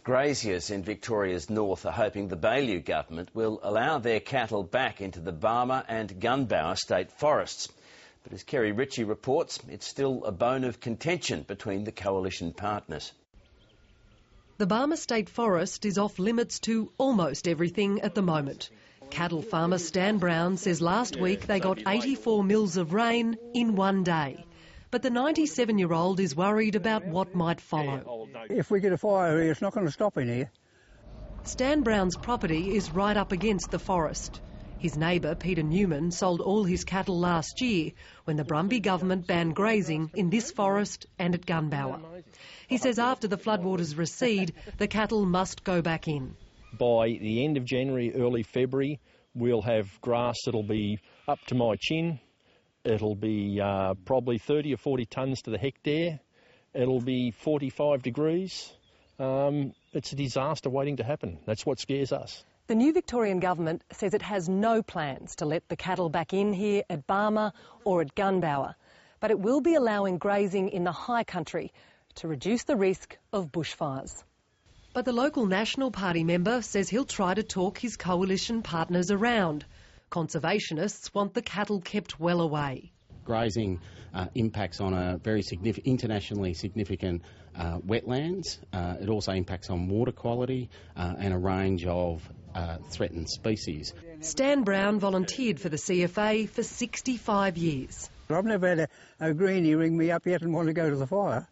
Graziers in Victoria's north are hoping the Baillieu government will allow their cattle back into the Barmah and Barmah State Forests. But as Kerry Ritchie reports, it's still a bone of contention between the coalition partners. The Barmah State Forest is off limits to almost everything at the moment. Cattle farmer Stan Brown says last week they got 84 mils of rain in one day. But the 97-year-old is worried about what might follow. If we get a fire here, it's not going to stop in here. Stan Brown's property is right up against the forest. His neighbour, Peter Newman, sold all his cattle last year when the Barmah government banned grazing in this forest and at Gunbower. He says after the floodwaters recede, the cattle must go back in. By the end of January, early February, we'll have grass that'll be up to my chin. It'll be probably 30 or 40 tonnes to the hectare. It'll be 45 degrees. It's a disaster waiting to happen. That's what scares us. The new Victorian Government says it has no plans to let the cattle back in here at Barmah or at Gunbower, but it will be allowing grazing in the high country to reduce the risk of bushfires. But the local National Party member says he'll try to talk his coalition partners around. Conservationists want the cattle kept well away. Grazing impacts on a very internationally significant wetlands. It also impacts on water quality and a range of threatened species. Stan Brown volunteered for the CFA for 65 years. I've never had a greenie ring me up yet and want to go to the fire.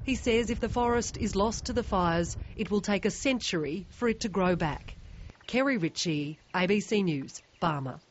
He says if the forest is lost to the fires, it will take a century for it to grow back. Kerry Ritchie, ABC News, Barmah.